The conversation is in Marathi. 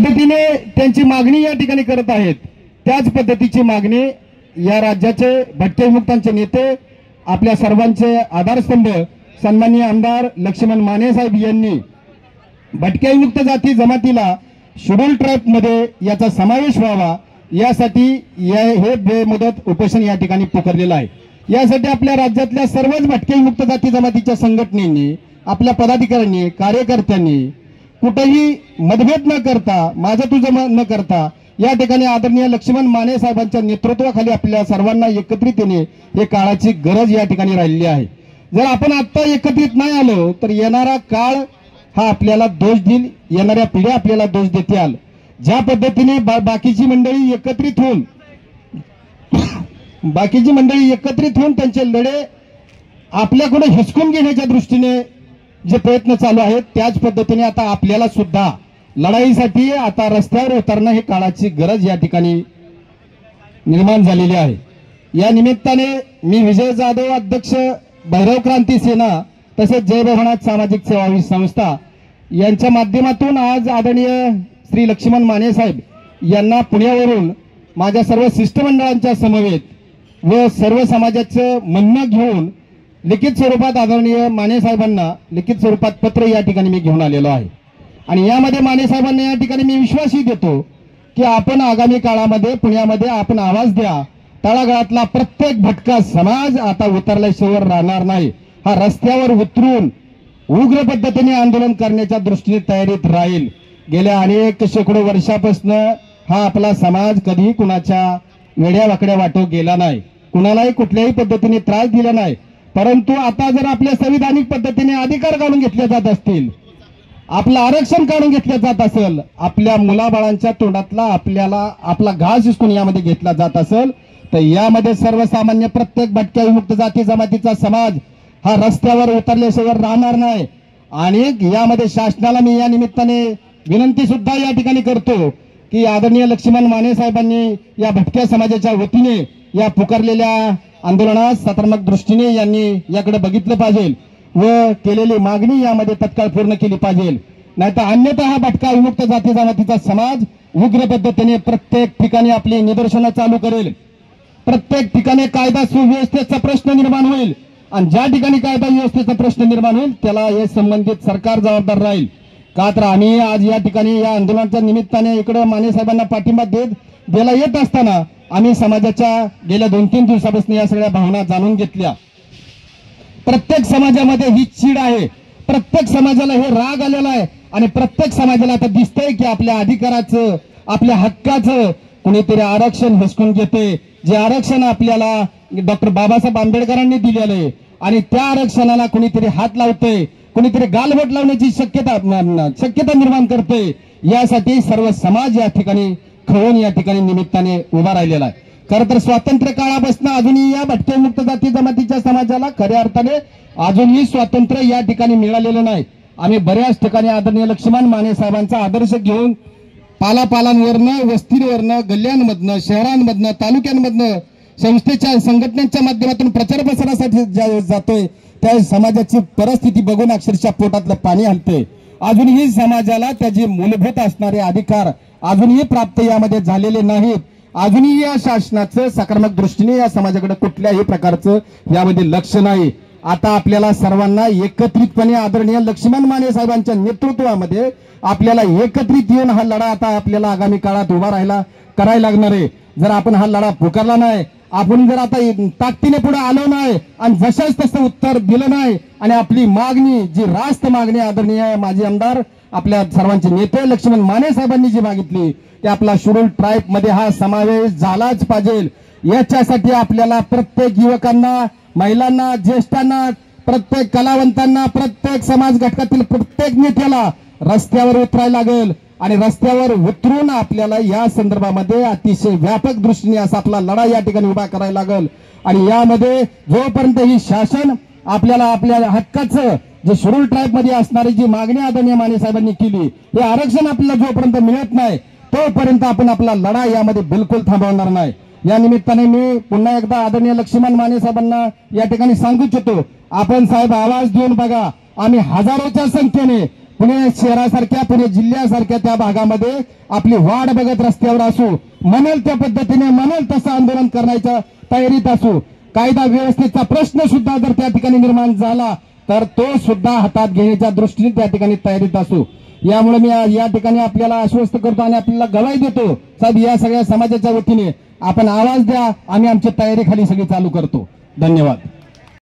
पद्धतीने त्यांची मागणी या ठिकाणी करत आहेत त्याच पद्धतीची मागणी या राज्याचे भटके विमुक्तांचे नेते आपल्या सर्वांचे आधारस्तंभ सन्माननीय आमदार लक्ष्मण माने साहेब यांनी भटके विमुक्त जाती जमातीला शेड्यूल ट्राईब मध्ये याचा समावेश व्हावा यासाठी हे बेमुदत उपोषण या ठिकाणी पुकारलेलं आहे। यासाठी आपल्या राज्यातल्या सर्वच भटके विमुक्त जाती जमातीच्या संघटनेने आपल्या पदाधिकाऱ्यांनी कार्यकर्त्यांनी कुठेही मतभेद न करता माझं तुझं न करता या ठिकाणी आदरणीय लक्ष्मण माने साहेबांच्या नेतृत्वाखाली आपल्या सर्वांना एकत्रितपणे हे काळाची गरज या ठिकाणी राहिलेली आहे। जर आपण आता एकत्रित नाही आलो तर येणारा काळ हा आपल्याला दोष देईल, येणाऱ्या पिढ्या आपल्याला दोष देतील। ज्या पद्धतीने बाकीची मंडळी एकत्रित होऊन त्यांचे लढे आपल्याकडे हिसकून घेण्याच्या दृष्टीने जे प्रयत्न चालू आहेत त्याच पद्धतीने आता आपल्याला सुद्धा लढाईसाठी आता रस्त्यावर उतरणं ही काळाची गरज या ठिकाणी निर्माण झालेली आहे। या निमित्ताने मी विजय जाधव अध्यक्ष भैरव क्रांती सेना तसेच जय भवनाथ सामाजिक सेवा संस्था यांच्या माध्यमातून आज आदरणीय श्री लक्ष्मण माने साहेब यांना पुण्यावरून माझ्या सर्व शिष्टमंडळांच्या समवेत व सर्व समाजाचं म्हणणं घेऊन लिखित स्वरूपात आदरणीय माने साहेबांना लिखित स्वरूपात पत्र या ठिकाणी मी घेऊन आलेलो आहे। आणि यामध्ये माने साहेबांना या ठिकाणी मी विश्वासही देतो की आपण आगामी काळामध्ये पुण्यामध्ये आपण आवाज द्या, तळागाळातला प्रत्येक भटका समाज आता उतरल्याशिवाय राहणार नाही, हा रस्त्यावर उतरून उग्र पद्धतीने आंदोलन करण्याच्या दृष्टीने तयारीत राहील। गेल्या अनेक शेकडो वर्षापासून हा आपला समाज कधी कुणाच्या वेड्या वाकड्या वाटो गेला नाही, कुणालाही कुठल्याही पद्धतीने त्रास दिला नाही। परंतु आता जर आपल्या संविधानिक पद्धतीने अधिकार काढून घेतले जात असतील, आपलं आरक्षण काढून घेतलं जात असेल, आपल्या मुलाबाळांच्या तोंडातला आपला घास हिसकून यामध्ये घेतला जात असेल तर यामध्ये सर्वसामान्य प्रत्येक भटक्या विमुक्त जाती जमातीचा समाज हा रस्त्यावर उतरल्याशिवाय राहणार नाही। आणि यामध्ये शासनाला मी या निमित्ताने विनंती सुद्धा या ठिकाणी करतो की आदरणीय लक्ष्मण माने साहेबांनी या भटक्या समाजाच्या वतीने या पुकारलेल्या आंदोलनात सकारात्मक दृष्टीने यांनी याकडे बघितलं पाहिजे व केलेली मागणी यामध्ये तत्काळ पूर्ण केली पाहिजे, नाहीतर अन्यथा हा भटका विमुक्त जाती जमातीचा समाज उग्र पद्धतीने प्रत्येक ठिकाणी आपली निदर्शनं चालू करेल, प्रत्येक ठिकाणी कायदा सुव्यवस्थेचा प्रश्न निर्माण होईल आणि ज्या ठिकाणी कायदा व्यवस्थेचा प्रश्न निर्माण होईल त्याला हे संबंधित सरकार जबाबदार राहील। का तर आम्ही आज या ठिकाणी या आंदोलनाच्या निमित्ताने इकडे माने साहेबांना पाठिंबा द्यायला येत असताना आम्ही समाजाच्या गेल्या 2-3 दिवसापासून या सगळ्या भावना जाणून घेतल्या। प्रत्येक समाजामध्ये ही चीड आहे, प्रत्येक समाजाला हे राग आलेला आहे आणि प्रत्येक समाजाला आता दिसतंय की आपल्या अधिकाराचं आपल्या हक्काचं कुणीतरी आरक्षण हिसकून घेते, जे आरक्षण आपल्याला डॉक्टर बाबासाहेब आंबेडकरांनी दिलेलं आहे आणि त्या आरक्षणाला कुणीतरी हात लावतंय, कुणीतरी गालबोट लावण्याची शक्यता निर्माण करते। यासाठी सर्व समाज या ठिकाणी खवून या ठिकाणी निमित्ताने उभा राहिलेला आहे। खरं तर स्वातंत्र्य काळापासून अजूनही या भटके मुक्त जाती जमातीच्या समाजाला खऱ्या अर्थाने अजूनही स्वातंत्र्य या ठिकाणी मिळालेलं नाही। आम्ही बऱ्याच ठिकाणी आदरणीय लक्ष्मण माने साहेबांचा आदर्श घेऊन पालापालांवरनं वस्तीवरनं गल्ल्यांमधनं शहरांमधनं तालुक्यांमधनं संस्थेच्या संघटनांच्या माध्यमातून प्रचार प्रसारासाठी जातोय त्या समाजाची परिस्थिती बघून अक्षरशः पोटातलं पाणी हलते। अजूनही समाजाला त्याचे मूलभूत असणारे अधिकार अजूनही प्राप्त यामध्ये झालेले नाहीत। अजूनही या शासनाचं सकारात्मक दृष्टीने या समाजाकडे कुठल्याही प्रकारचं यामध्ये लक्ष नाही। आता आपल्याला सर्वांना एकत्रितपणे आदरणीय लक्ष्मण माने साहेबांच्या नेतृत्वामध्ये आपल्याला एकत्रित येऊन हा लढा आता आपल्याला आगामी काळात उभा करायला लागणार आहे। जर आपण हा लढा पुकारला नाही, आपण जर आता ताकदीने पुढे आलो नाही आणि जशाच तसं उत्तर दिलं नाही आणि आपली मागणी जी रास्त मागणी आदरणीय माजी आमदार आपल्या सर्वांचे नेते लक्ष्मण माने साहेबांनी जी मागितली की आपला शेड्यूल ट्राईब मध्ये हा समावेश झालाच पाहिजे, याच्यासाठी आपल्याला प्रत्येक युवकांना, महिलांना, ज्येष्ठांना, प्रत्येक कलावंतांना, प्रत्येक समाज घटकातील प्रत्येक नेत्याला रस्त्यावर उतरायला लागेल आणि रस्त्यावर उतरून आपल्याला या संदर्भामध्ये अतिशय व्यापक दृष्टीने असा आपला लढा या ठिकाणी उभा करायला लागेल। आणि यामध्ये जोपर्यंत ही शासन आपल्याला आपल्या हक्काचं जे शेड्यूल ट्राईब मध्ये असणारी जी मागणी आदरणीय माने साहेबांनी केली, हे आरक्षण आपल्याला जोपर्यंत मिळत नाही तोपर्यंत आपण आपला लढा यामध्ये बिलकुल थांबवणार नाही। या निमित्ताने मी पुन्हा एकदा आदरणीय लक्ष्मण माने साहेबांना या ठिकाणी सांगू इच्छितो, आपण साहेब आवाज देऊन बघा, आम्ही हजारोच्या संख्येने पुणे शहरासारख्या पुणे जिल्ह्यासारख्या त्या भागामध्ये आपली वाट बघत रस्त्यावर असू, म्हणेल त्या पद्धतीने म्हणेल तसं आंदोलन करण्याच्या तयारीत असू, कायदा व्यवस्थेचा प्रश्न सुद्धा जर त्या ठिकाणी निर्माण झाला तर तो सुद्धा हातात घेण्याच्या दृष्टीने त्या ठिकाणी तयारीत असू। यामुळे मी या ठिकाणी आपल्याला आश्वस्त करतो आणि आपल्याला गवाही देतो, साहेब या सगळ्या समाजाच्या वतीने आपण आवाज द्या, आम्ही आमची तयारी खाली सगळी चालू करतो। धन्यवाद।